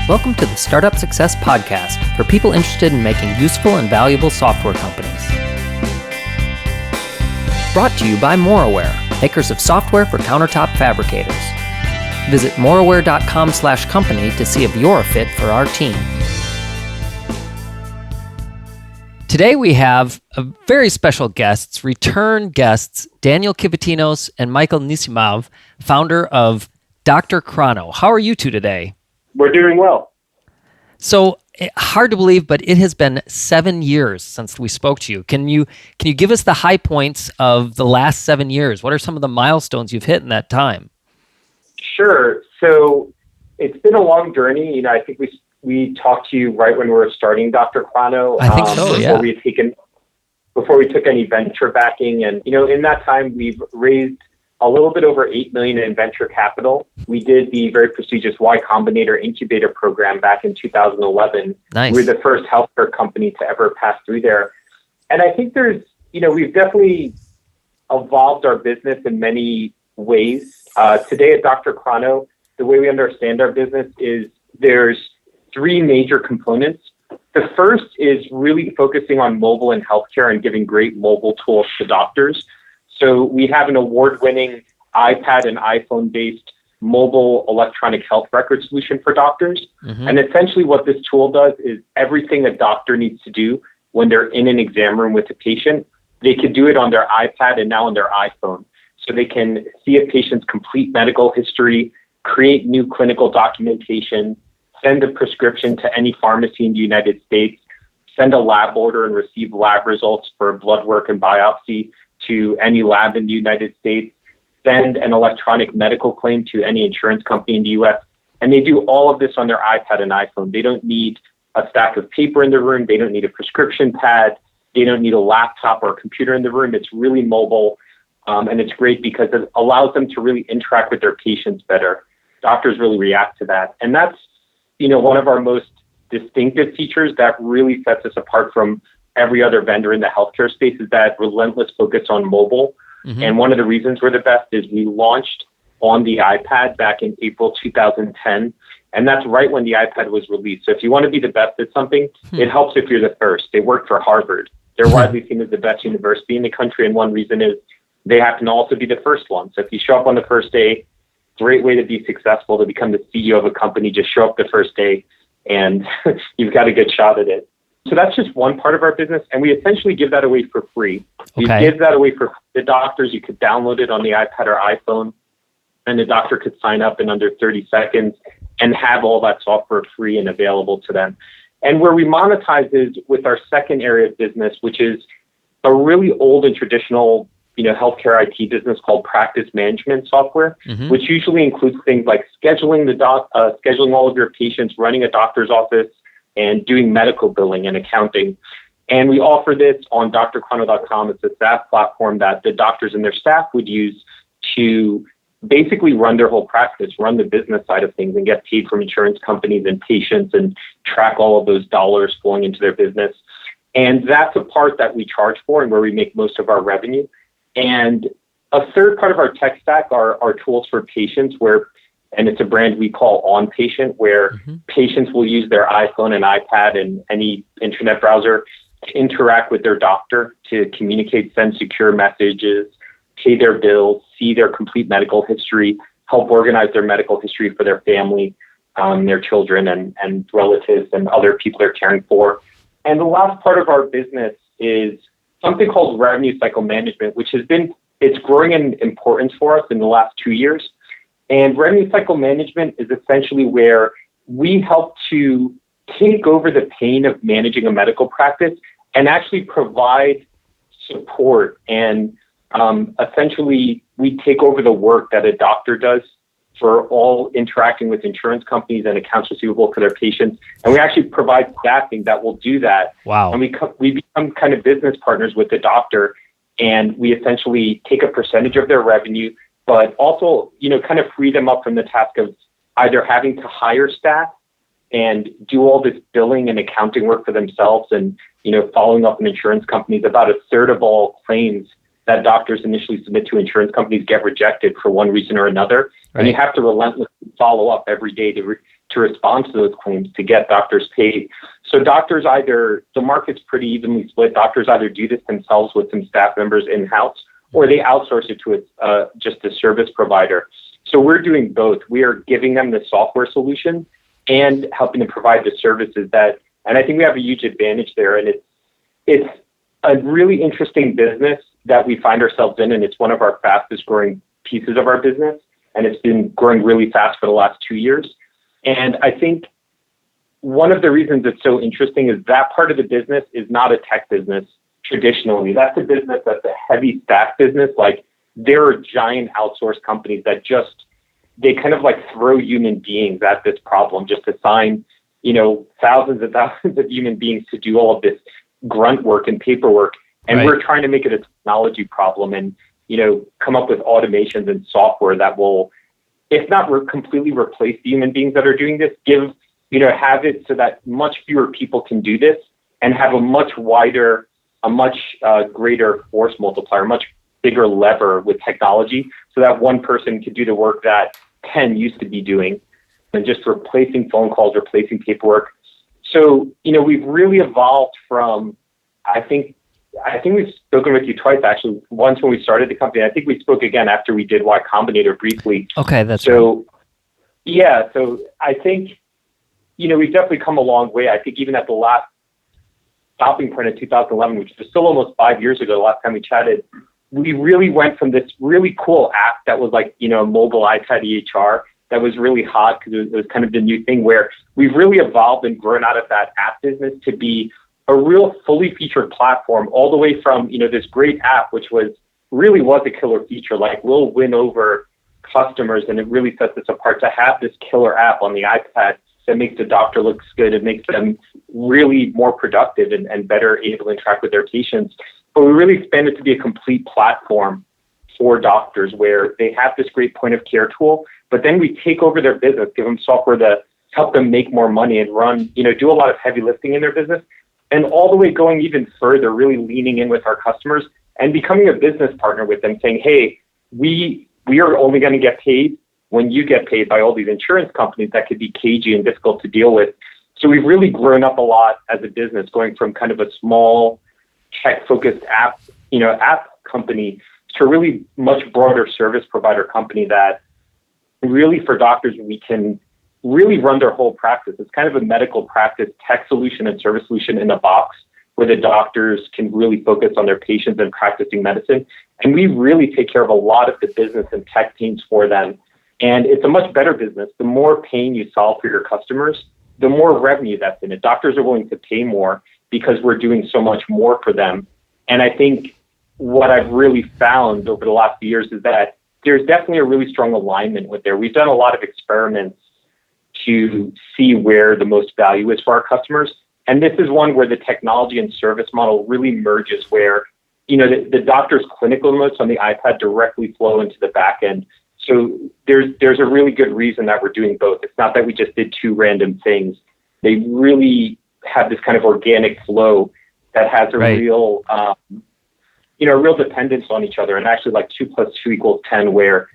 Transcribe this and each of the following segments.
Welcome to the Startup Success Podcast for people interested in making useful and valuable software companies. Brought to you by Moreaware, makers of software for countertop fabricators. Visit moreaware.com/company to see if you're a fit for our team. Today we have a very special guests, return guests, Daniel Kivatinos and Michael Nusimow, founder of drchrono. How are you two today? We're doing well. So hard to believe, but it has been 7 years since we spoke to you. Can you give us the high points of the last 7 years? What are some of the milestones you've hit in that time? Sure. So it's been a long journey. I think we talked to you right when we were starting drchrono. I think so, yeah. Before we took any venture backing. And, in that time, we've raised a little bit over $8 million in venture capital. We did the very prestigious Y Combinator incubator program back in 2011. Nice. We're the first healthcare company to ever pass through there. And I think we've definitely evolved our business in many ways. Today at drchrono, the way we understand our business is there's three major components. The first is really focusing on mobile and healthcare and giving great mobile tools to doctors. So we have an award-winning iPad and iPhone-based mobile electronic health record solution for doctors. Mm-hmm. And essentially what this tool does is everything a doctor needs to do when they're in an exam room with a patient, they could do it on their iPad and now on their iPhone. So they can see a patient's complete medical history, create new clinical documentation, send a prescription to any pharmacy in the United States, send a lab order and receive lab results for blood work and biopsy to any lab in the United States, send an electronic medical claim to any insurance company in the US. And they do all of this on their iPad and iPhone. They don't need a stack of paper in the room. They don't need a prescription pad. They don't need a laptop or a computer in the room. It's really mobile. And it's great because it allows them to really interact with their patients better. Doctors really react to that. And that's, one of our most distinctive features that really sets us apart from every other vendor in the healthcare space is that relentless focus on mobile. Mm-hmm. And one of the reasons we're the best is we launched on the iPad back in April 2010. And that's right when the iPad was released. So if you want to be the best at something, it helps if you're the first. They work for Harvard. They're widely seen as the best university in the country. And one reason is they happen to also be the first one. So if you show up on the first day, great way to be successful, to become the CEO of a company, just show up the first day and you've got a good shot at it. So that's just one part of our business, and we essentially give that away for free. We give that away for the doctors. You could download it on the iPad or iPhone, and the doctor could sign up in under 30 seconds and have all that software free and available to them. And where we monetize is with our second area of business, which is a really old and traditional, healthcare IT business called practice management software, mm-hmm. which usually includes things like scheduling scheduling all of your patients, running a doctor's office, and doing medical billing and accounting. And we offer this on drchrono.com. It's a SaaS platform that the doctors and their staff would use to basically run their whole practice, run the business side of things and get paid from insurance companies and patients and track all of those dollars flowing into their business. And that's a part that we charge for and where we make most of our revenue. And a third part of our tech stack are tools for patients and it's a brand we call OnPatient, where mm-hmm. patients will use their iPhone and iPad and any internet browser to interact with their doctor, to communicate, send secure messages, pay their bills, see their complete medical history, help organize their medical history for their family, their children and relatives and other people they're caring for. And the last part of our business is something called revenue cycle management, which it's growing in importance for us in the last 2 years. And revenue cycle management is essentially where we help to take over the pain of managing a medical practice and actually provide support. And essentially, we take over the work that a doctor does for all interacting with insurance companies and accounts receivable for their patients. And we actually provide staffing that will do that. Wow. And we become kind of business partners with the doctor. And we essentially take a percentage of their revenue, but also, kind of free them up from the task of either having to hire staff and do all this billing and accounting work for themselves and, following up on insurance companies. About a third of all claims that doctors initially submit to insurance companies get rejected for one reason or another. Right. And you have to relentlessly follow up every day to respond to those claims to get doctors paid. So doctors the market's pretty evenly split. Doctors either do this themselves with some staff members in-house, or they outsource it to just a service provider. So we're doing both. We are giving them the software solution and helping them provide the services and I think we have a huge advantage there. And it's a really interesting business that we find ourselves in, and it's one of our fastest growing pieces of our business. And it's been growing really fast for the last 2 years. And I think one of the reasons it's so interesting is that part of the business is not a tech business traditionally. That's a business that's a heavy staff business. Like, there are giant outsourced companies that they kind of like throw human beings at this problem, just assign, thousands and thousands of human beings to do all of this grunt work and paperwork. And we're trying to make it a technology problem and, come up with automations and software that will, if not completely replace the human beings that are doing this, have it so that much fewer people can do this and have a much greater force multiplier, much bigger lever with technology, so that one person could do the work that 10 used to be doing, and just replacing phone calls, replacing paperwork. So, we've really evolved from, I think we've spoken with you twice, actually. Once when we started the company. I think we spoke again after we did Y Combinator briefly. Okay, that's so. Right. Yeah, so I think, we've definitely come a long way. I think even at the last stopping point in 2011, which was still almost 5 years ago, the last time we chatted, we really went from this really cool app that was like, a mobile iPad EHR that was really hot because it was kind of the new thing, where we've really evolved and grown out of that app business to be a real fully featured platform, all the way from, this great app, which was a killer feature. Like, we'll win over customers, and it really sets us apart to have this killer app on the iPad that makes the doctor look good. It makes them really more productive and better able to interact with their patients. But we really expanded to be a complete platform for doctors, where they have this great point of care tool, but then we take over their business, give them software to help them make more money and run, do a lot of heavy lifting in their business, and all the way going even further, really leaning in with our customers and becoming a business partner with them, saying, hey, we are only going to get paid when you get paid by all these insurance companies that could be cagey and difficult to deal with. So we've really grown up a lot as a business, going from kind of a small tech-focused app company to a really much broader service provider company that really, for doctors, we can really run their whole practice. It's kind of a medical practice tech solution and service solution in a box, where the doctors can really focus on their patients and practicing medicine. And we really take care of a lot of the business and tech teams for them. And it's a much better business. The more pain you solve for your customers, the more revenue that's in it. Doctors are willing to pay more because we're doing so much more for them. And I think what I've really found over the last few years is that there's definitely a really strong alignment with there. We've done a lot of experiments to see where the most value is for our customers. And this is one where the technology and service model really merges, where, the doctor's clinical notes on the iPad directly flow into the back end. So there's a really good reason that we're doing both. It's not that we just did two random things. They really have this kind of organic flow that has a real, real dependence on each other, and actually like 2 + 2 = 10, where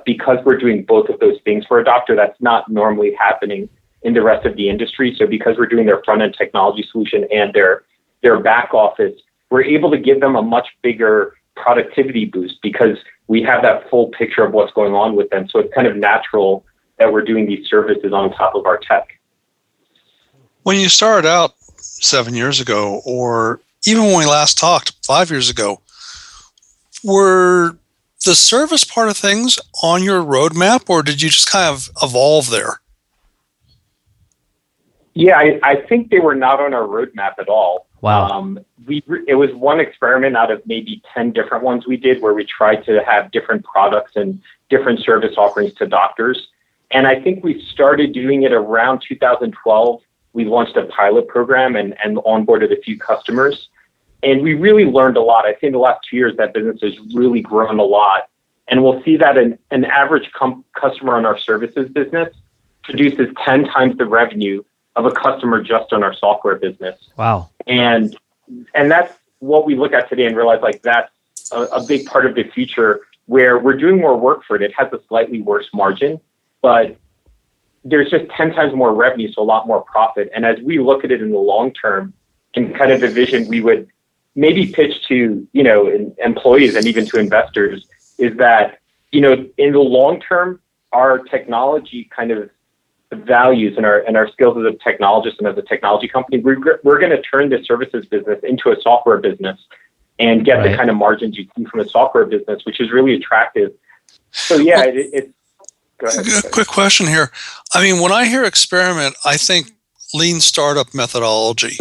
because we're doing both of those things for a doctor, that's not normally happening in the rest of the industry. So because we're doing their front-end technology solution and their back office, we're able to give them a much bigger productivity boost because we have that full picture of what's going on with them. So it's kind of natural that we're doing these services on top of our tech. When you started out 7 years ago, or even when we last talked 5 years ago, were the service part of things on your roadmap, or did you just kind of evolve there? Yeah, I think they were not on our roadmap at all. Wow. It was one experiment out of maybe 10 different ones we did, where we tried to have different products and different service offerings to doctors. And I think we started doing it around 2012. We launched a pilot program and onboarded a few customers. And we really learned a lot. I think in the last 2 years, that business has really grown a lot. And we'll see that an average customer on our services business produces 10 times the revenue of a customer just on our software business. Wow. And that's what we look at today and realize, like, that's a big part of the future, where we're doing more work for it. It has a slightly worse margin, but there's just 10 times more revenue, so a lot more profit. And as we look at it in the long term and kind of the vision we would maybe pitch to, employees and even to investors is that, in the long term, our technology kind of values and our skills as a technologist and as a technology company, we're going to turn the services business into a software business and get the kind of margins you see from a software business, which is really attractive. So yeah, it's go ahead. A quick question here. I mean, when I hear experiment, I think lean startup methodology.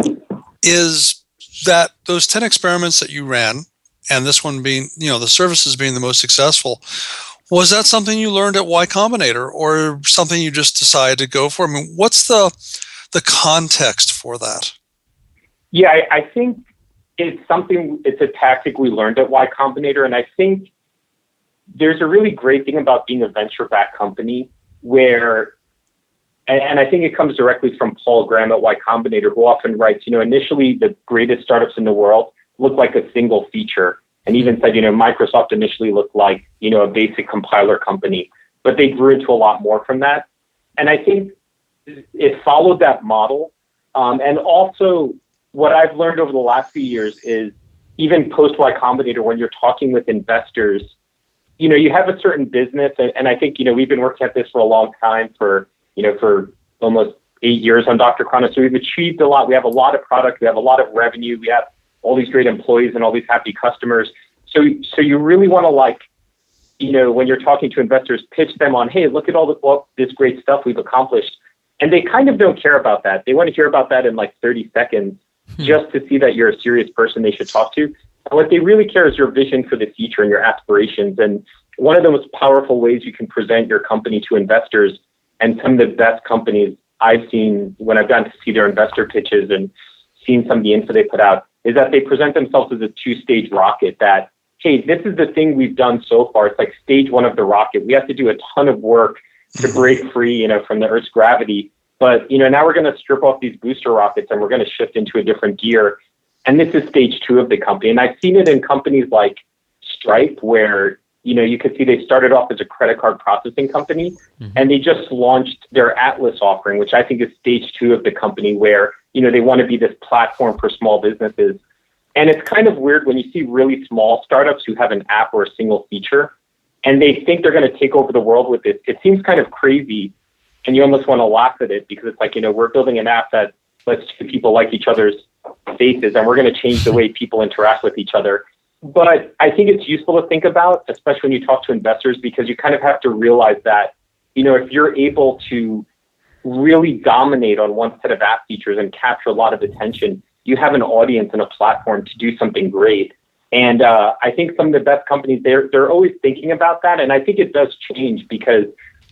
Is that those 10 experiments that you ran, and this one being, the services being the most successful, was that something you learned at Y Combinator or something you just decided to go for? I mean, what's the context for that? Yeah, I think it's a tactic we learned at Y Combinator. And I think there's a really great thing about being a venture-backed company where, and I think it comes directly from Paul Graham at Y Combinator, who often writes, initially the greatest startups in the world look like a single feature. And even said, Microsoft initially looked like, a basic compiler company, but they grew into a lot more from that. And I think it followed that model. And also what I've learned over the last few years is even post Y Combinator, when you're talking with investors, you have a certain business. And I think, we've been working at this for a long time for almost 8 years on drchrono. So we've achieved a lot. We have a lot of product. We have a lot of revenue. We have all these great employees and all these happy customers. So you really want to when you're talking to investors, pitch them on, hey, look at all this great stuff we've accomplished. And they kind of don't care about that. They want to hear about that in like 30 seconds just to see that you're a serious person they should talk to. And what they really care is your vision for the future and your aspirations. And one of the most powerful ways you can present your company to investors, and some of the best companies I've seen when I've gotten to see their investor pitches and seen some of the info they put out, is that they present themselves as a 2-stage rocket that, hey, this is the thing we've done so far. It's like stage 1 of the rocket. We have to do a ton of work to break free, from the Earth's gravity. But, now we're going to strip off these booster rockets and we're going to shift into a different gear. And this is stage 2 of the company. And I've seen it in companies like Stripe where, you could see they started off as a credit card processing company and they just launched their Atlas offering, which I think is stage 2 of the company where, they want to be this platform for small businesses. And it's kind of weird when you see really small startups who have an app or a single feature and they think they're going to take over the world with this. It seems kind of crazy and you almost want to laugh at it because it's like, we're building an app that lets people like each other's faces and we're going to change the way people interact with each other. But I think it's useful to think about, especially when you talk to investors, because you kind of have to realize that, if you're able to really dominate on one set of app features and capture a lot of attention, you have an audience and a platform to do something great. And I think some of the best companies, they're always thinking about that. And I think it does change because,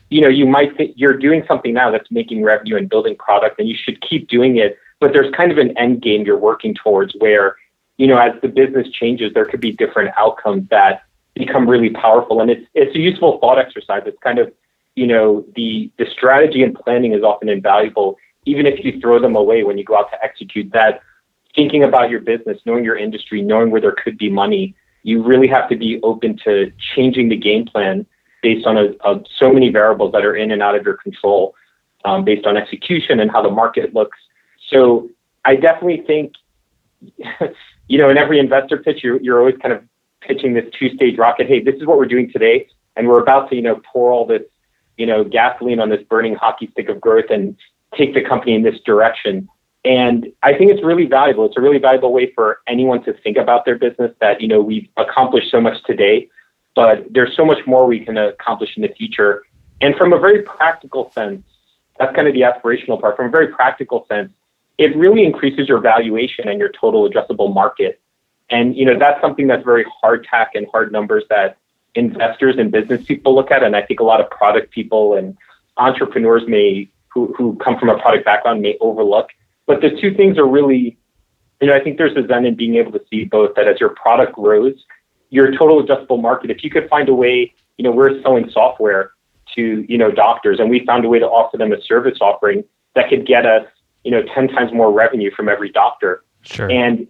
you might think you're doing something now that's making revenue and building product and you should keep doing it. But there's kind of an end game you're working towards where, as the business changes, there could be different outcomes that become really powerful. And it's a useful thought exercise. It's kind of, the strategy and planning is often invaluable, even if you throw them away when you go out to execute that. Thinking about your business, knowing your industry, knowing where there could be money, you really have to be open to changing the game plan based on so many variables that are in and out of your control, based on execution and how the market looks. So I definitely think, in every investor pitch, you're always kind of pitching this 2-stage rocket. Hey, this is what we're doing today. And we're about to, pour all this, gasoline on this burning hockey stick of growth and take the company in this direction. And I think it's really valuable. It's a really valuable way for anyone to think about their business that, we've accomplished so much today, but there's so much more we can accomplish in the future. And from a very practical sense, that's kind of the aspirational part. From a very practical sense, it really increases your valuation and your total addressable market. And, that's something that's very hard tack and hard numbers that investors and business people look at. And I think a lot of product people and entrepreneurs who come from a product background may overlook. But the two things are really, I think there's a zen in being able to see both, that as your product grows, your total addressable market, if you could find a way, we're selling software to, doctors, and we found a way to offer them a service offering that could get us, 10 times more revenue from every doctor. Sure. And,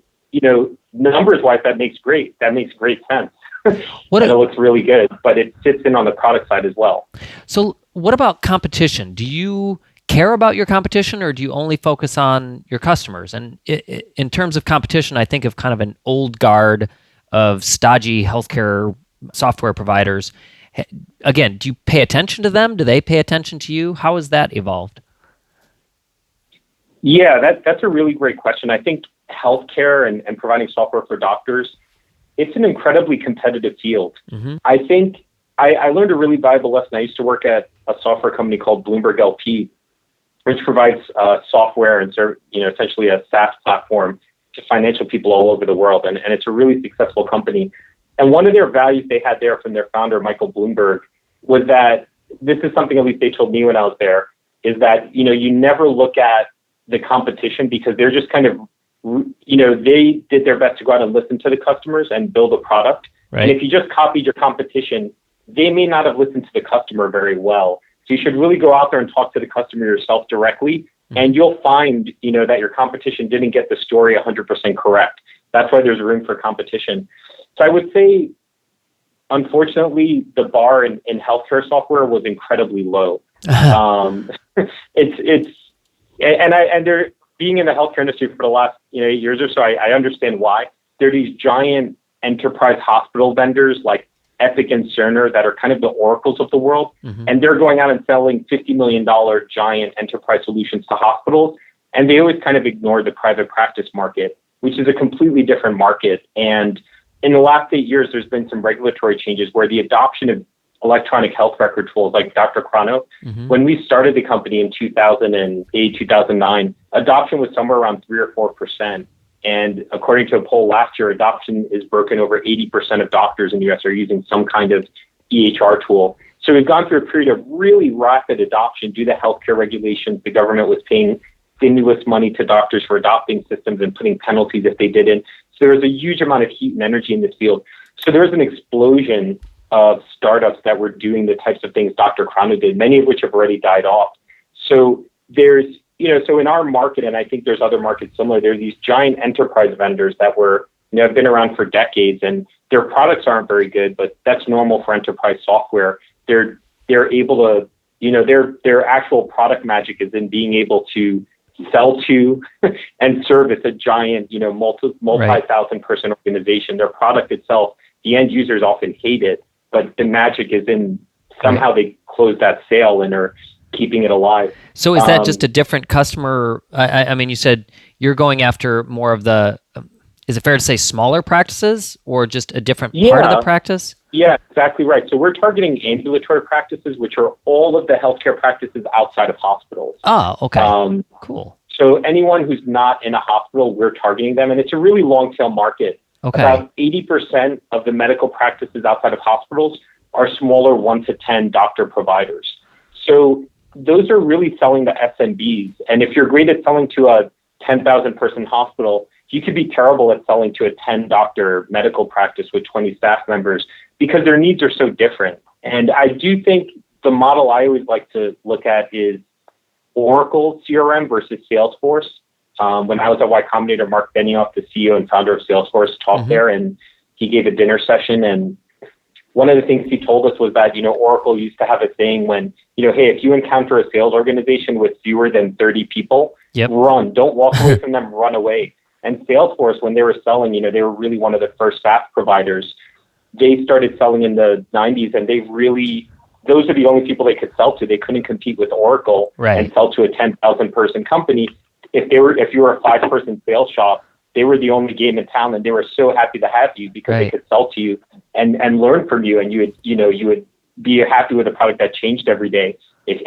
numbers wise, that makes great sense. And it looks really good, but it sits in on the product side as well. So what about competition? Do you care about your competition, or do you only focus on your customers? And in terms of competition, I think of kind of an old guard of stodgy healthcare software providers. Again, do you pay attention to them? Do they pay attention to you? How has that evolved? Yeah, that's a really great question. I think healthcare and providing software for doctors, it's an incredibly competitive field. Mm-hmm. I think I learned a really valuable lesson. I used to work at a software company called Bloomberg LP, which provides software and essentially a SaaS platform to financial people all over the world. And it's a really successful company. And one of their values they had there from their founder, Michael Bloomberg, was that this is something at least they told me when I was there, is that, you never look at the competition because they're just kind of, they did their best to go out and listen to the customers and build a product. Right. And if you just copied your competition, they may not have listened to the customer very well. So you should really go out there and talk to the customer yourself directly. And you'll find, that your competition didn't get the story 100% correct. That's why there's room for competition. So I would say, unfortunately, the bar in healthcare software was incredibly low. They're being in the healthcare industry for the last 8 years or so. I understand why. There are these giant enterprise hospital vendors like Epic and Cerner that are kind of the oracles of the world, and they're going out and selling $50 million giant enterprise solutions to hospitals, and they always kind of ignore the private practice market, which is a completely different market. And in the last 8 years, there's been some regulatory changes where the adoption of electronic health record tools like drchrono, when we started the company in 2008, 2009, adoption was somewhere around 3 or 4%. And according to a poll last year, adoption is broken. Over 80% of doctors in the US are using some kind of EHR tool. So we've gone through a period of really rapid adoption due to healthcare regulations. The government was paying stimulus money to doctors for adopting systems and putting penalties if they didn't. So there was a huge amount of heat and energy in this field. So there was an explosion of startups that were doing the types of things drchrono did, many of which have already died off. So there's, so in our market, and I think there's other markets similar, there are these giant enterprise vendors that were, have been around for decades, and their products aren't very good, but that's normal for enterprise software. They're able to, their actual product magic is in being able to sell to and service a giant, multi-thousand person organization. Their product itself, the end users often hate it, but the magic is in somehow they close that sale and are keeping it alive. So is that just a different customer? I mean, you said you're going after more of the, is it fair to say smaller practices or just a different part of the practice? Yeah, exactly right. So we're targeting ambulatory practices, which are all of the healthcare practices outside of hospitals. Oh, okay. Cool. So anyone who's not in a hospital, we're targeting them. And it's a really long tail market. Okay. About 80% of the medical practices outside of hospitals are smaller 1 to 10 doctor providers. So those are really selling the SMBs. And if you're great at selling to a 10,000 person hospital, you could be terrible at selling to a 10 doctor medical practice with 20 staff members because their needs are so different. And I do think the model I always like to look at is Oracle CRM versus Salesforce. When I was at Y Combinator, Mark Benioff, the CEO and founder of Salesforce, talked there, and he gave a dinner session. And one of the things he told us was that, Oracle used to have a saying when, hey, if you encounter a sales organization with fewer than 30 people, run, don't walk away from them, run away. And Salesforce, when they were selling, they were really one of the first SaaS providers. They started selling in the 90s, and those are the only people they could sell to. They couldn't compete with Oracle and sell to a 10,000 person company. If you were a 5-person sales shop, they were the only game in town, and they were so happy to have you because they could sell to you and learn from you, and you would be happy with a product that changed every day.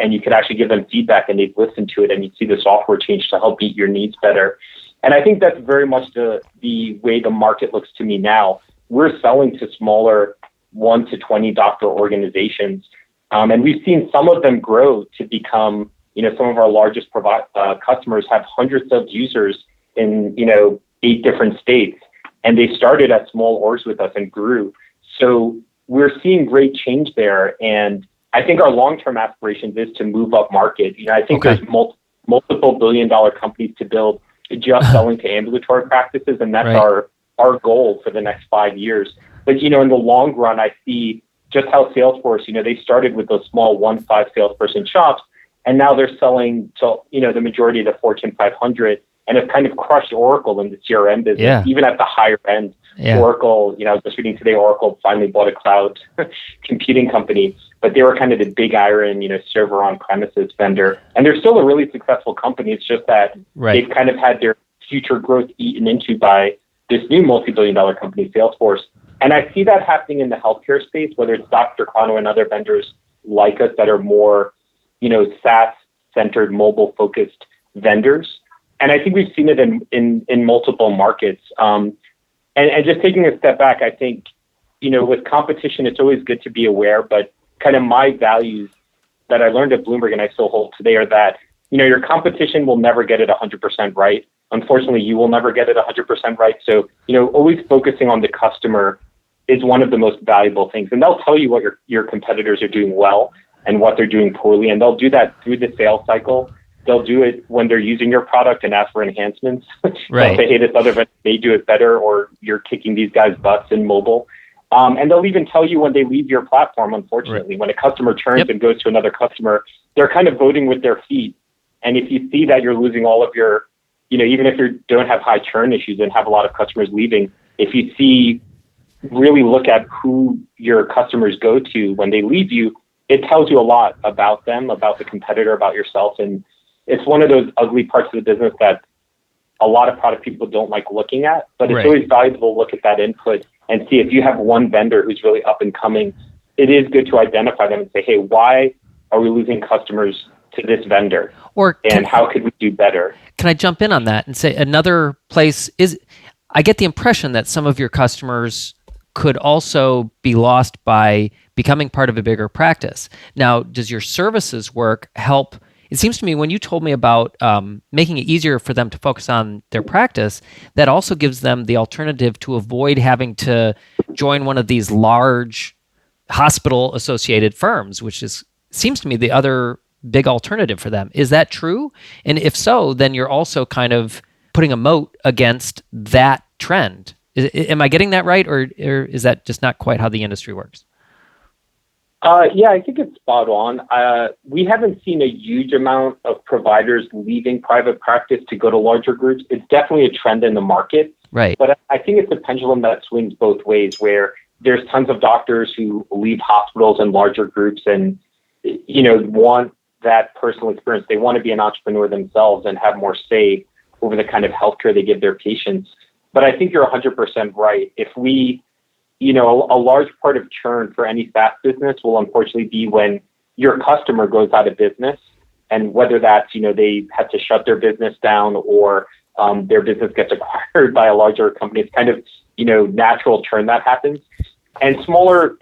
And you could actually give them feedback, and they'd listen to it, and you'd see the software change to help meet your needs better. And I think that's very much the way the market looks to me now. We're selling to smaller 1 to 20 doctor organizations, and we've seen some of them grow to become, some of our largest customers have hundreds of users in, 8 different states, and they started as small orgs with us and grew. So we're seeing great change there, and I think our long-term aspirations is to move up market. I think there's multiple billion-dollar companies to build just selling to ambulatory practices, and that's our goal for the next 5 years. But in the long run, I see just how Salesforce, they started with those small 1-5 salesperson shops, and now they're selling to, the majority of the Fortune 500, and have kind of crushed Oracle in the CRM business, even at the higher end. Oracle, I was just reading today, Oracle finally bought a cloud computing company, but they were kind of the big iron, server on-premises vendor. And they're still a really successful company. It's just that they've kind of had their future growth eaten into by this new multi-billion-dollar company, Salesforce. And I see that happening in the healthcare space, whether it's drchrono and other vendors like us that are more, SaaS-centered, mobile-focused vendors. And I think we've seen it in multiple markets. And just taking a step back, I think, with competition, it's always good to be aware, but kind of my values that I learned at Bloomberg and I still hold today are that, your competition will never get it 100% right. Unfortunately, you will never get it 100% right. So, always focusing on the customer is one of the most valuable things. And they'll tell you what your competitors are doing well and what they're doing poorly. And they'll do that through the sales cycle. They'll do it when they're using your product and ask for enhancements. They'll say, hey, this other vendor may do it better, or you're kicking these guys' butts in mobile. And they'll even tell you when they leave your platform, unfortunately. When a customer turns and goes to another customer, they're kind of voting with their feet. And if you see that you're losing all of your, even if you don't have high churn issues and have a lot of customers leaving, if you see, really look at who your customers go to when they leave you, it tells you a lot about them, about the competitor, about yourself. And it's one of those ugly parts of the business that a lot of product people don't like looking at, but it's always valuable to look at that input and see if you have one vendor who's really up and coming. It is good to identify them and say, hey, why are we losing customers to this vendor? And how could we do better? Can I jump in on that and say another place is, I get the impression that some of your customers could also be lost by becoming part of a bigger practice. Now, does your services work help? It seems to me when you told me about making it easier for them to focus on their practice, that also gives them the alternative to avoid having to join one of these large hospital-associated firms, which seems to me the other big alternative for them. Is that true? And if so, then you're also kind of putting a moat against that trend. Am I getting that right, or is that just not quite how the industry works? Yeah, I think it's spot on. We haven't seen a huge amount of providers leaving private practice to go to larger groups. It's definitely a trend in the market. Right. But I think it's a pendulum that swings both ways, where there's tons of doctors who leave hospitals and larger groups and, want that personal experience. They want to be an entrepreneur themselves and have more say over the kind of healthcare they give their patients. But I think you're 100% right. If we, a large part of churn for any SaaS business will unfortunately be when your customer goes out of business, and whether that's, they had to shut their business down or their business gets acquired by a larger company. It's kind of, natural churn that happens. And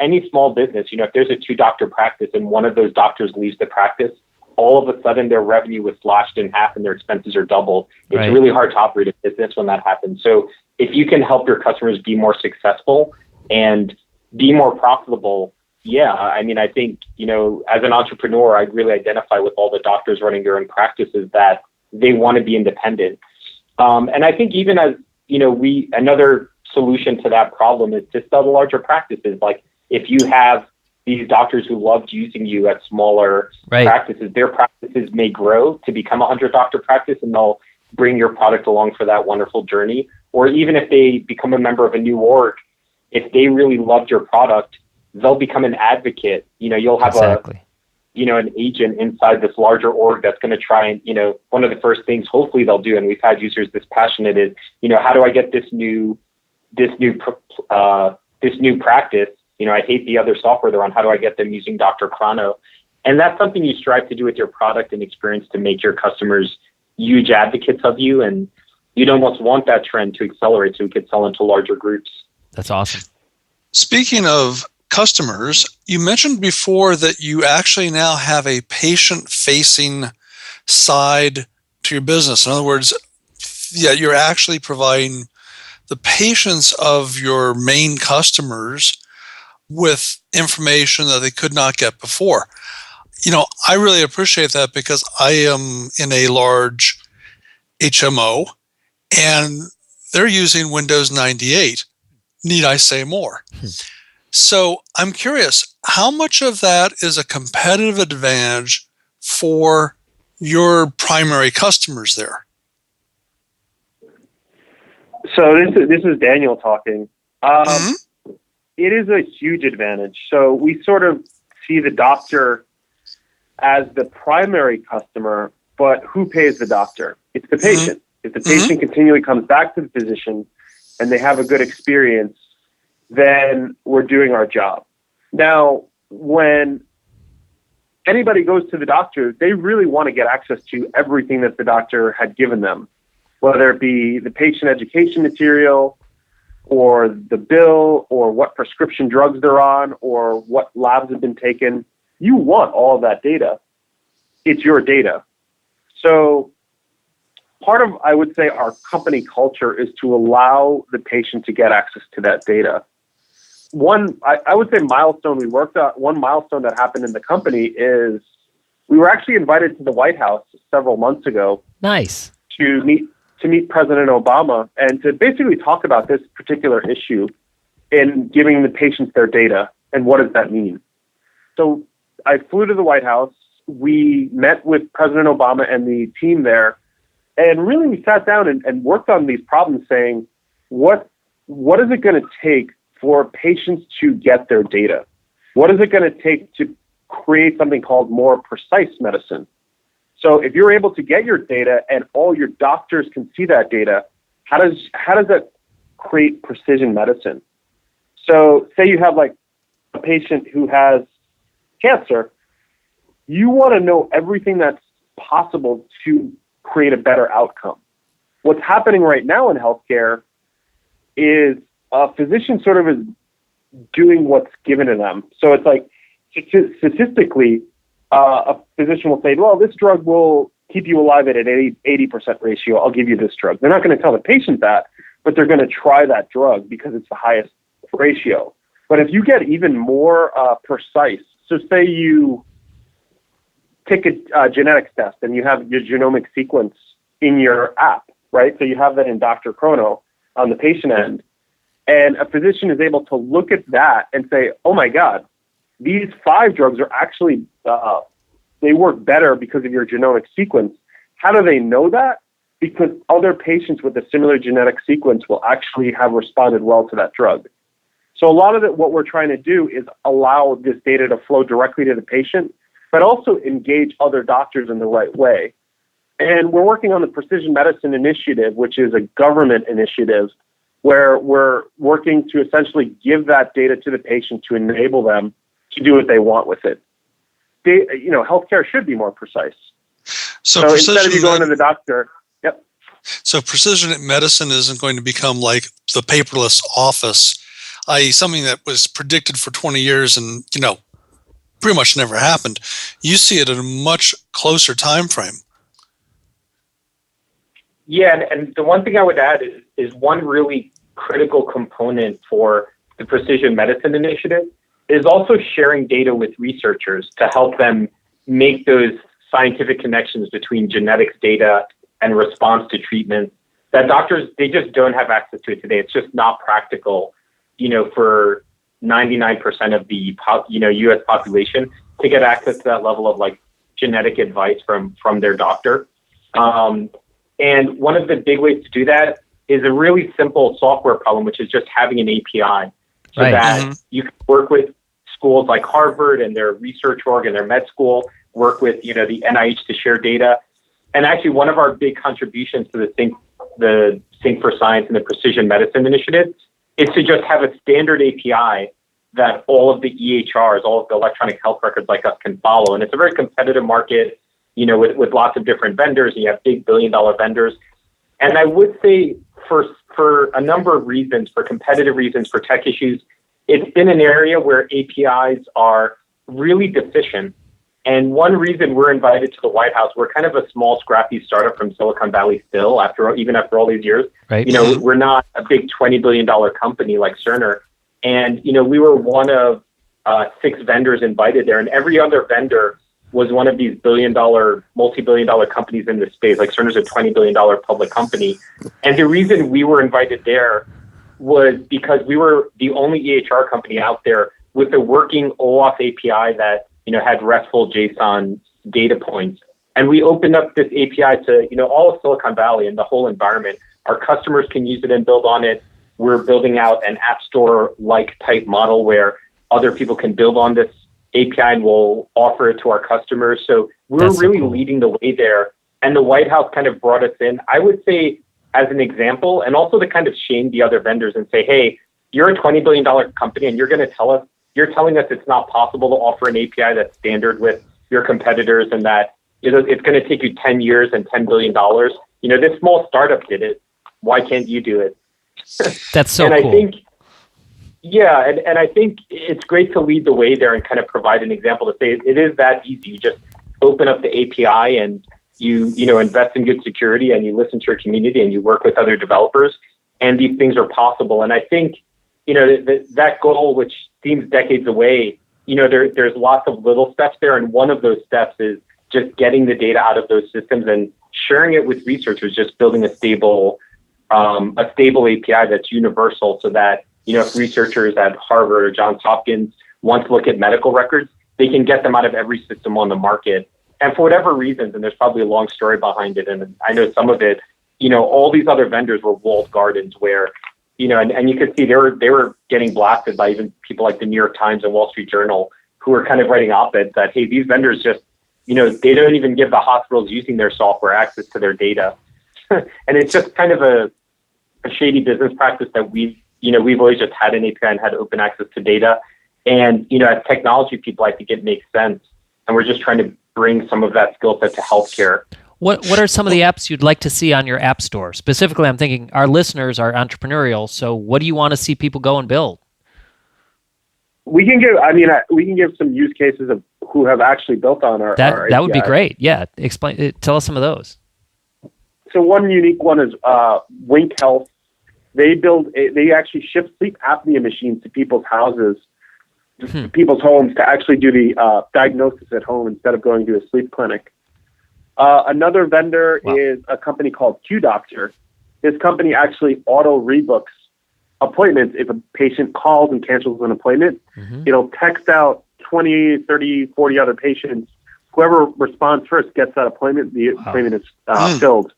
any small business, if there's a 2-doctor practice and one of those doctors leaves the practice, all of a sudden their revenue was slashed in half and their expenses are doubled. It's really hard to operate a business when that happens. So if you can help your customers be more successful and be more profitable, I think, as an entrepreneur, I really identify with all the doctors running their own practices that they want to be independent. And I think even as, another solution to that problem is to sell to larger practices. Like if you have these doctors who loved using you at smaller practices, their practices may grow to become a 100-doctor practice, and they'll bring your product along for that wonderful journey. Or even if they become a member of a new org, if they really loved your product, they'll become an advocate. You'll have an agent inside this larger org that's going to try and, one of the first things hopefully they'll do, and we've had users this passionate, is, how do I get this new practice? I hate the other software they're on. How do I get them using drchrono? And that's something you strive to do with your product and experience to make your customers huge advocates of you. And you'd almost want that trend to accelerate so we could sell into larger groups. That's awesome. Speaking of customers, you mentioned before that you actually now have a patient-facing side to your business. In other words, you're actually providing the patients of your main customers with information that they could not get before. I really appreciate that because I am in a large HMO and they're using Windows 98. Need I say more? So I'm curious, how much of that is a competitive advantage for your primary customers there? So this is Daniel talking. It is a huge advantage. So we sort of see the doctor as the primary customer, but who pays the doctor? It's the patient. If the patient continually comes back to the physician and they have a good experience, then we're doing our job. Now, when anybody goes to the doctor, they really want to get access to everything that the doctor had given them, whether it be the patient education material or the bill or what prescription drugs they're on or what labs have been taken. You want all of that data. It's your data. So part of, I would say, our company culture is to allow the patient to get access to that data. I would say milestone we worked on, one milestone that happened in the company is we were actually invited to the White House several months ago. Nice. To meet President Obama and to basically talk about this particular issue in giving the patients their data and what does that mean. So I flew to the White House. We met with President Obama and the team there, and really we sat down and worked on these problems saying, what is it going to take for patients to get their data? What is it going to take to create something called more precise medicine? So if you're able to get your data and all your doctors can see that data, how does that create precision medicine? So say you have like a patient who has cancer, you want to know everything that's possible to create a better outcome. What's happening right now in healthcare is a physician sort of is doing what's given to them. So it's like statistically, a physician will say, well, this drug will keep you alive at an 80% ratio. I'll give you this drug. They're not going to tell the patient that, but they're going to try that drug because it's the highest ratio. But if you get even more precise, so say you take a genetics test and you have your genomic sequence in your app, right? So you have that in drchrono on the patient end. And a physician is able to look at that and say, oh my God, these 5 drugs are actually, they work better because of your genomic sequence. How do they know that? Because other patients with a similar genetic sequence will actually have responded well to that drug. So a lot of it, what we're trying to do is allow this data to flow directly to the patient, but also engage other doctors in the right way. And we're working on the Precision Medicine Initiative, which is a government initiative where we're working to essentially give that data to the patient to enable them to do what they want with it. Healthcare should be more precise. So instead of you going to the doctor, yep. So precision medicine isn't going to become like the paperless office, i.e. something that was predicted for 20 years and, pretty much never happened. You see it in a much closer time frame. Yeah, and the one thing I would add is one really critical component for the Precision Medicine Initiative is also sharing data with researchers to help them make those scientific connections between genetics data and response to treatment that doctors, they just don't have access to it today. It's just not practical, for 99% of the U.S. population to get access to that level of like genetic advice from their doctor. And one of the big ways to do that is a really simple software problem, which is just having an API so that you can work with schools like Harvard and their research org and their med school, work with, the NIH to share data. And actually one of our big contributions to the Think for Science and the Precision Medicine Initiative is to just have a standard API that all of the EHRs, all of the electronic health records like us can follow. And it's a very competitive market, with lots of different vendors, and you have big billion-dollar vendors. And I would say for a number of reasons, for competitive reasons, for tech issues, it's been an area where APIs are really deficient. And one reason we're invited to the White House, we're kind of a small, scrappy startup from Silicon Valley still, even after all these years. Right. We're not a big $20 billion company like Cerner. And, we were one of 6 vendors invited there. And every other vendor was one of these multi-billion-dollar companies in this space. Like Cerner's a $20 billion public company. And the reason we were invited there was because we were the only EHR company out there with a working OAuth API that, had RESTful JSON data points. And we opened up this API to, all of Silicon Valley and the whole environment. Our customers can use it and build on it. We're building out an app store-like type model where other people can build on this API and we'll offer it to our customers. So we're really leading the way there. And the White House kind of brought us in, I would say, as an example, and also to kind of shame the other vendors and say, hey, you're a $20 billion company and you're telling us it's not possible to offer an API that's standard with your competitors and that it's going to take you 10 years and $10 billion. This small startup did it. Why can't you do it? That's so and cool. I think, and I think it's great to lead the way there and kind of provide an example to say it is that easy. You just open up the API and you invest in good security and you listen to your community and you work with other developers and these things are possible. And I think, that goal, which seems decades away, there's lots of little steps there. And one of those steps is just getting the data out of those systems and sharing it with researchers, just building a stable API that's universal so that, if researchers at Harvard or Johns Hopkins want to look at medical records, they can get them out of every system on the market. And for whatever reasons, and there's probably a long story behind it, and I know some of it, all these other vendors were walled gardens where, and you could see they were getting blasted by even people like the New York Times and Wall Street Journal who were kind of writing op-eds that, hey, these vendors just, they don't even give the hospitals using their software access to their data. And it's just kind of a shady business practice that we've always just had an API and had open access to data. And, as technology people, I think it makes sense. And we're just trying to bring some of that skill set to healthcare. What are some of the apps you'd like to see on your app store? Specifically, I'm thinking our listeners are entrepreneurial. So what do you want to see people go and build? We can give some use cases of who have actually built on our That would be API. great. Yeah. Tell us some of those. So one unique one is Wink Health. They actually ship sleep apnea machines to people's houses, people's homes to actually do the diagnosis at home instead of going to a sleep clinic. Another vendor is a company called QDoctor. This company actually auto rebooks appointments. If a patient calls and cancels an appointment, it'll text out 20, 30, 40 other patients. Whoever responds first gets that appointment. The appointment is filled.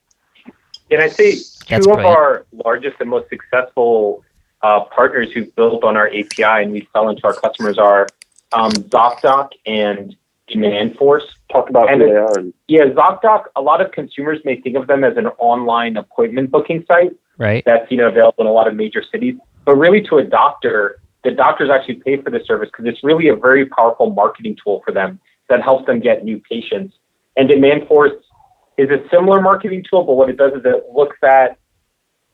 And I'd say That's two of great. our largest and most successful partners who've built on our API and we sell into our customers are ZocDoc and DemandForce. Talk about who they are. Yeah, ZocDoc, a lot of consumers may think of them as an online appointment booking site. Right. That's available in a lot of major cities. But really to a doctor, the doctors actually pay for the service because it's really a very powerful marketing tool for them that helps them get new patients. And DemandForce is a similar marketing tool, but what it does is it looks at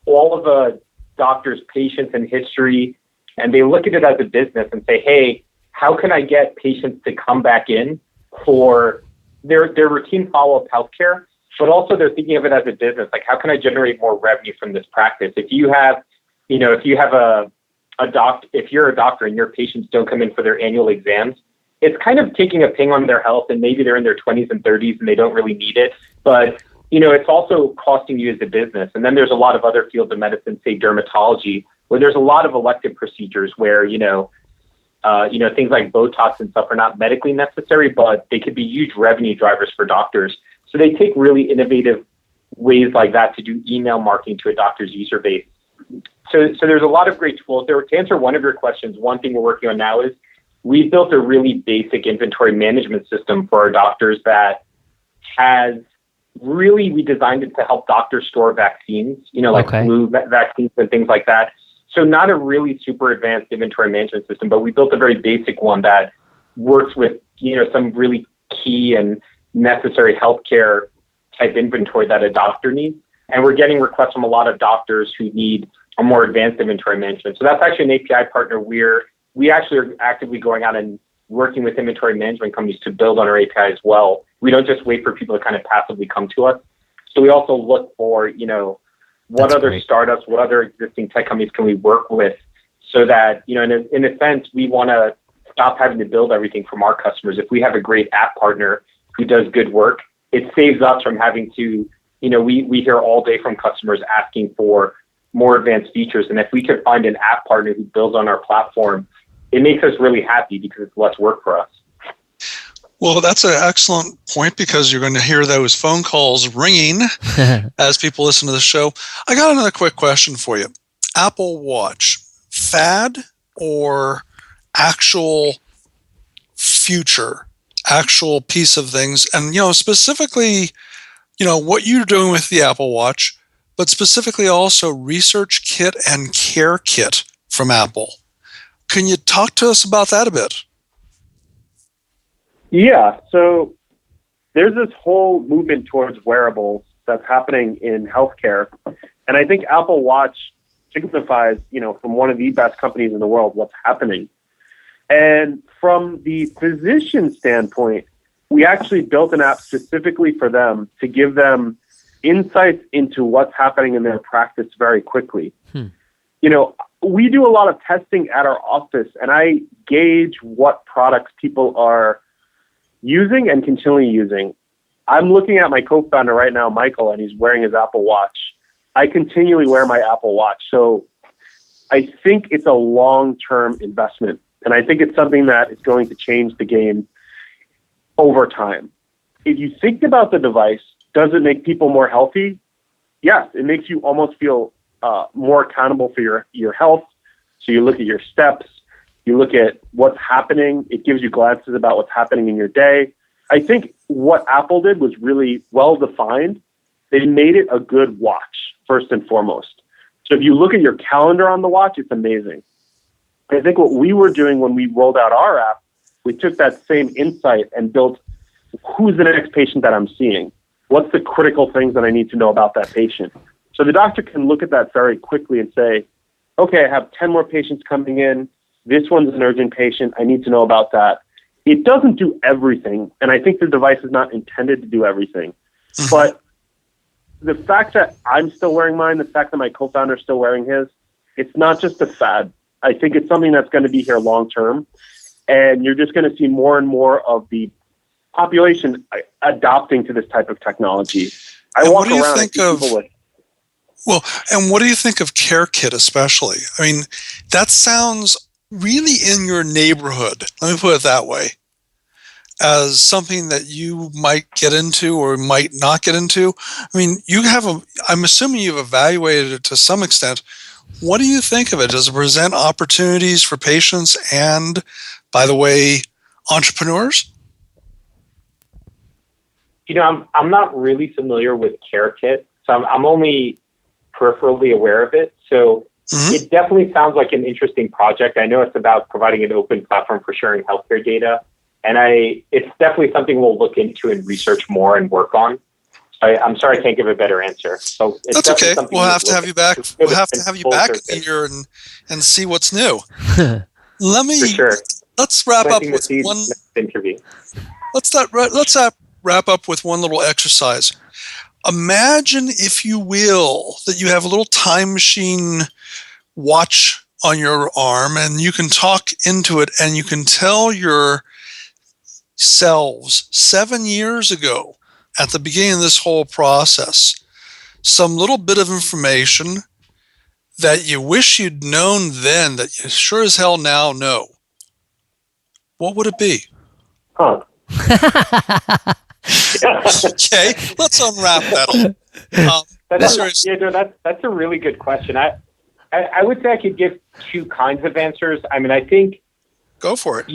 all of a doctor's patients and history, and they look at it as a business and say, hey, how can I get patients to come back in for their routine follow-up healthcare? But also they're thinking of it as a business. Like, how can I generate more revenue from this practice? If you have, if you're a doctor and your patients don't come in for their annual exams, it's kind of taking a ping on their health, and maybe they're in their 20s and 30s and they don't really need it. But, it's also costing you as a business. And then there's a lot of other fields of medicine, say dermatology, where there's a lot of elective procedures where, things like Botox and stuff are not medically necessary, but they could be huge revenue drivers for doctors. So they take really innovative ways like that to do email marketing to a doctor's user base. So there's a lot of great tools there. To answer one of your questions, one thing we're working on now is we built a really basic inventory management system for our doctors that we designed it to help doctors store vaccines, like flu vaccines and things like that. So not a really super advanced inventory management system, but we built a very basic one that works with, some really key and necessary healthcare type inventory that a doctor needs. And we're getting requests from a lot of doctors who need a more advanced inventory management. So that's actually an API partner where we actually are actively going out and working with inventory management companies to build on our API as well. We don't just wait for people to kind of passively come to us. So we also look for, what That's other great. startups, what other existing tech companies can we work with so that, in a sense, we want to stop having to build everything from our customers. If we have a great app partner who does good work, it saves us from having to, we hear all day from customers asking for, more advanced features. And if we could find an app partner who builds on our platform, it makes us really happy because it's less work for us. Well, that's an excellent point because you're going to hear those phone calls ringing as people listen to the show. I got another quick question for you. Apple Watch, fad or actual future, actual piece of things? And, specifically, what you're doing with the Apple Watch, but specifically also ResearchKit and CareKit from Apple. Can you talk to us about that a bit? Yeah, so there's this whole movement towards wearables that's happening in healthcare. And I think Apple Watch signifies, from one of the best companies in the world, what's happening. And from the physician standpoint, we actually built an app specifically for them to give them insights into what's happening in their practice very quickly. We do a lot of testing at our office, and I gauge what products people are using and continually using. I'm looking at my co-founder right now, Michael, and he's wearing his Apple Watch. I continually wear my Apple Watch. So I think it's a long-term investment. And I think it's something that is going to change the game over time. If you think about the device, does it make people more healthy? Yes, it makes you almost feel more accountable for your health. So you look at your steps, you look at what's happening. It gives you glances about what's happening in your day. I think what Apple did was really well defined. They made it a good watch, first and foremost. So if you look at your calendar on the watch, it's amazing. I think what we were doing when we rolled out our app, we took that same insight and built who's the next patient that I'm seeing? What's the critical things that I need to know about that patient? So the doctor can look at that very quickly and say, okay, I have 10 more patients coming in. This one's an urgent patient. I need to know about that. It doesn't do everything, and I think the device is not intended to do everything. But the fact that I'm still wearing mine, the fact that my co-founder is still wearing his, it's not just a fad. I think it's something that's going to be here long term, and you're just going to see more and more of the population adopting to this type of technology. I walk around and see people with. Well, and what do you think of CareKit especially? I mean, that sounds really in your neighborhood. Let me put it that way. As something that you might get into or might not get into. I mean, I'm assuming you've evaluated it to some extent. What do you think of it? Does it present opportunities for patients and, by the way, entrepreneurs? I'm not really familiar with CareKit, so I'm only peripherally aware of it. So it definitely sounds like an interesting project. I know it's about providing an open platform for sharing healthcare data, and it's definitely something we'll look into and research more and work on. I'm sorry I can't give a better answer. So that's okay. We'll have to have you back. We'll have to have you back here and see what's new. Let's wrap up with one interview. Let's wrap up with one little exercise. Imagine, if you will, that you have a little time machine watch on your arm and you can talk into it and you can tell your selves 7 years ago at the beginning of this whole process some little bit of information that you wish you'd known then that you sure as hell now know. What would it be? Okay, let's unwrap that. That's a really good question. I would say I could give two kinds of answers. I mean, I think go for it.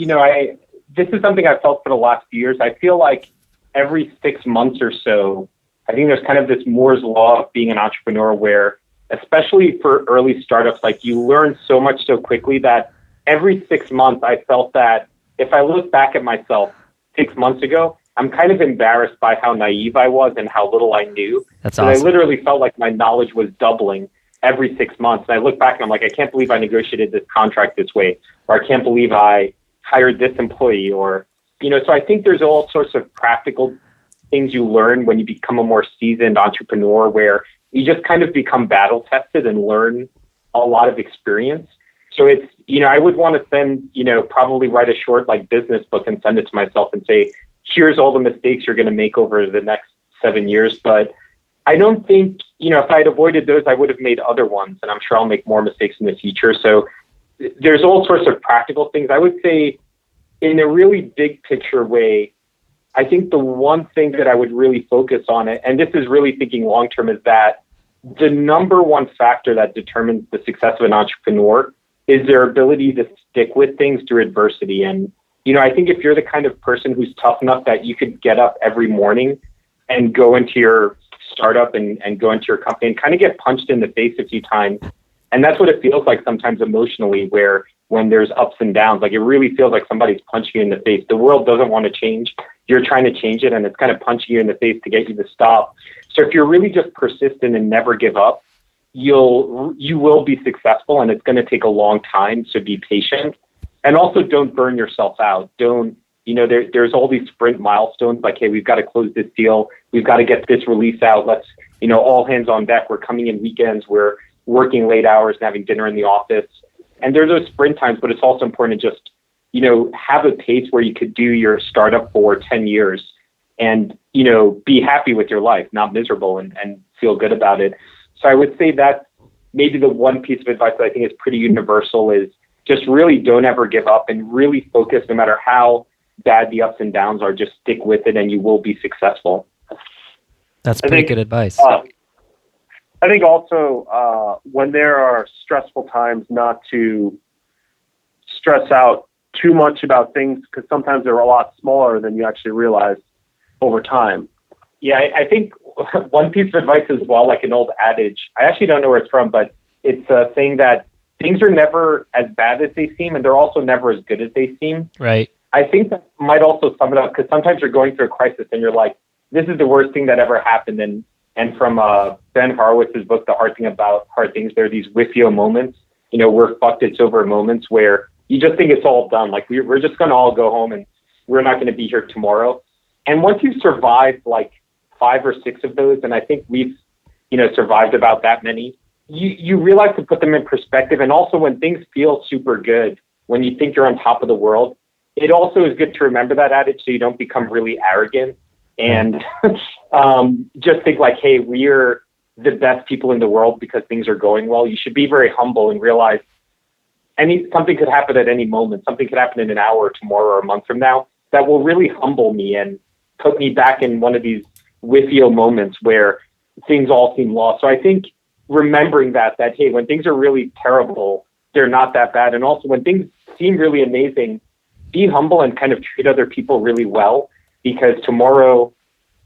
This is something I've felt for the last few years. I feel like every 6 months or so, I think there's kind of this Moore's law of being an entrepreneur where, especially for early startups, like you learn so much so quickly that every 6 months I felt that if I look back at myself 6 months ago, I'm kind of embarrassed by how naive I was and how little I knew. That's awesome. I literally felt like my knowledge was doubling every 6 months. And I look back and I'm like, I can't believe I negotiated this contract this way, or I can't believe I hired this employee, or, so I think there's all sorts of practical things you learn when you become a more seasoned entrepreneur where you just kind of become battle tested and learn a lot of experience. So it's, I would want to send, probably write a short business book and send it to myself and say, here's all the mistakes you're going to make over the next 7 years. But I don't think, if I had avoided those, I would have made other ones, and I'm sure I'll make more mistakes in the future. So there's all sorts of practical things. I would say in a really big picture way, I think the one thing that I would really focus on it, and this is really thinking long-term, is that the number one factor that determines the success of an entrepreneur is their ability to stick with things through adversity. And, I think if you're the kind of person who's tough enough that you could get up every morning and go into your startup and go into your company and kind of get punched in the face a few times. And that's what it feels like sometimes emotionally, where when there's ups and downs, like it really feels like somebody's punching you in the face. The world doesn't want to change. You're trying to change it, and it's kind of punching you in the face to get you to stop. So if you're really just persistent and never give up, you will be successful, and it's going to take a long time. So be patient, and also don't burn yourself out. Don't, there's all these sprint milestones like, hey, we've got to close this deal. We've got to get this release out. Let's, all hands on deck. We're coming in weekends. We're working late hours and having dinner in the office. And there's those sprint times, but it's also important to just, have a pace where you could do your startup for 10 years and, be happy with your life, not miserable, and feel good about it. So I would say that maybe the one piece of advice that I think is pretty universal is just really don't ever give up and really focus, no matter how bad the ups and downs are, just stick with it and you will be successful. That's pretty good advice. I think also when there are stressful times, not to stress out too much about things, because sometimes they're a lot smaller than you actually realize over time. Yeah, I think one piece of advice as well, like an old adage, I actually don't know where it's from, but it's saying that things are never as bad as they seem, and they're also never as good as they seem. Right. I think that might also sum it up, because sometimes you're going through a crisis and you're like, this is the worst thing that ever happened. And from Ben Horowitz's book, The Hard Thing About Hard Things, there are these whiffio moments, we're fucked, it's over moments where you just think it's all done. Like we're just going to all go home and we're not going to be here tomorrow. And once you've survived like 5 or 6 of those, and I think we've, survived about that many, you realize to put them in perspective. And also when things feel super good, when you think you're on top of the world, it also is good to remember that adage so you don't become really arrogant and just think like, hey, we're the best people in the world because things are going well. You should be very humble and realize something could happen at any moment. Something could happen in an hour or tomorrow or a month from now that will really humble me and put me back in one of these whiffio moments where things all seem lost. So I think remembering that, hey, when things are really terrible, they're not that bad. And also when things seem really amazing, be humble and kind of treat other people really well, because tomorrow,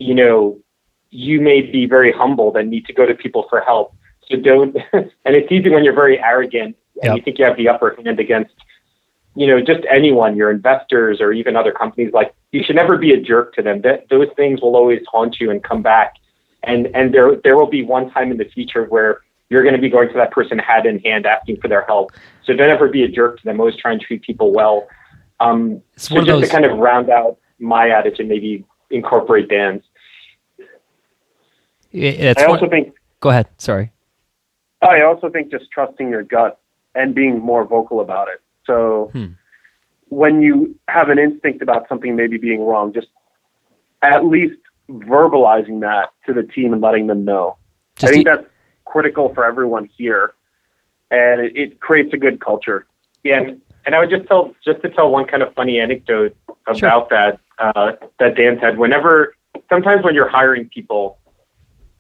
you may be very humbled and need to go to people for help. So don't, and it's easy when you're very arrogant and you think you have the upper hand against, just anyone, your investors or even other companies. Like, you should never be a jerk to them. Those things will always haunt you and come back. And there will be one time in the future where you're going to be going to that person hand in hand asking for their help. So don't ever be a jerk to them. Always try and treat people well. So just to kind of round out my adage and maybe incorporate Dan's. Go ahead. Sorry. I also think just trusting your gut and being more vocal about it. So when you have an instinct about something maybe being wrong, just at least verbalizing that to the team and letting them know. I think that's critical for everyone here, and it creates a good culture. Yeah, and I would just to tell one kind of funny anecdote about that Dan said. Sometimes when you're hiring people,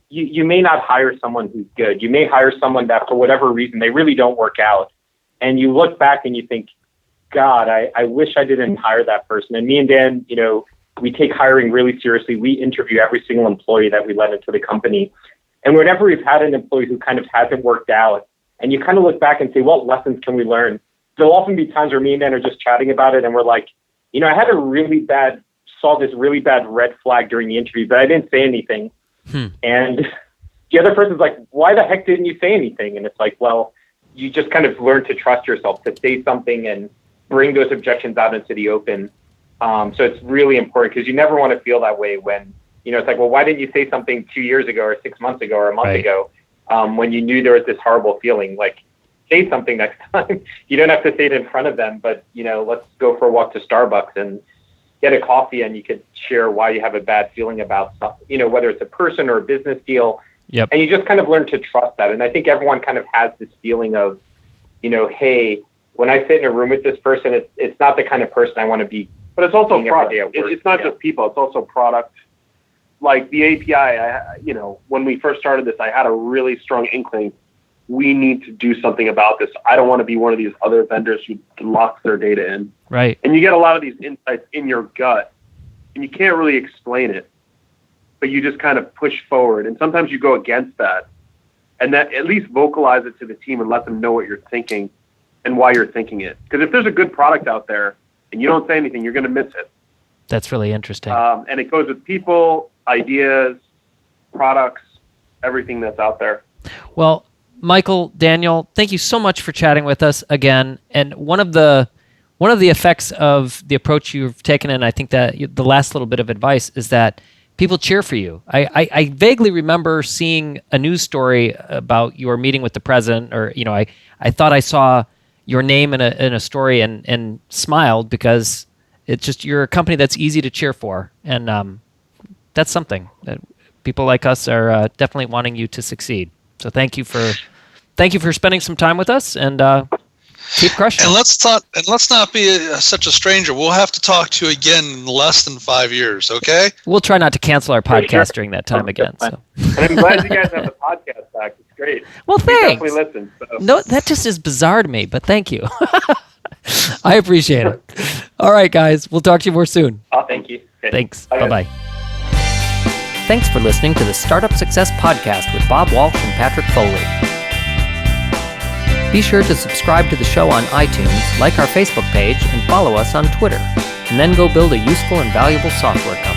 you may not hire someone who's good. You may hire someone that for whatever reason they really don't work out, and you look back and you think, God, I wish I didn't hire that person. And me and Dan, we take hiring really seriously. We interview every single employee that we let into the company. And whenever we've had an employee who kind of hasn't worked out, and you kind of look back and say, what lessons can we learn? There'll often be times where me and Dan are just chatting about it, and we're like, I had saw this really bad red flag during the interview, but I didn't say anything. And the other person's like, why the heck didn't you say anything? And it's like, well, you just kind of learn to trust yourself to say something and bring those objections out into the open. So it's really important, because you never want to feel that way when, it's like, well, why didn't you say something 2 years ago or 6 months ago or a month ago when you knew there was this horrible feeling? Like, say something next time. You don't have to say it in front of them, but, let's go for a walk to Starbucks and get a coffee, and you could share why you have a bad feeling about stuff, whether it's a person or a business deal. Yep. And you just kind of learn to trust that. And I think everyone kind of has this feeling of, hey, when I sit in a room with this person, it's not the kind of person I want to be. But it's also being every day product. at work. It's not just people. It's also product. Like the API, when we first started this, I had a really strong inkling. We need to do something about this. I don't want to be one of these other vendors who locks their data in. Right. And you get a lot of these insights in your gut, and you can't really explain it, but you just kind of push forward. And sometimes you go against that, and that at least vocalize it to the team and let them know what you're thinking and why you're thinking it. Because if there's a good product out there and you don't say anything, you're going to miss it. That's really interesting. And it goes with people, ideas, products, everything that's out there. Well, Michael, Daniel, thank you so much for chatting with us again. And one of the effects of the approach you've taken, and I think that the last little bit of advice is that people cheer for you. I vaguely remember seeing a news story about your meeting with the president, or I thought I saw your name in a story and smiled, because it's just, you're a company that's easy to cheer for, and that's something that people like us are definitely wanting you to succeed. So thank you for spending some time with us, and keep crushing. And let's not be such a stranger. We'll have to talk to you again in less than 5 years. Okay? We'll try not to cancel our podcast during that time again. So. And I'm glad you guys have the podcast back. It's great. Well, thanks. We definitely listen. So. No, that just is bizarre to me, but thank you. I appreciate it. All right, guys. We'll talk to you more soon. Thank you. Okay. Thanks. Bye, Bye-bye. Thanks for listening to the Startup Success Podcast with Bob Walsh and Patrick Foley. Be sure to subscribe to the show on iTunes, like our Facebook page, and follow us on Twitter. And then go build a useful and valuable software company.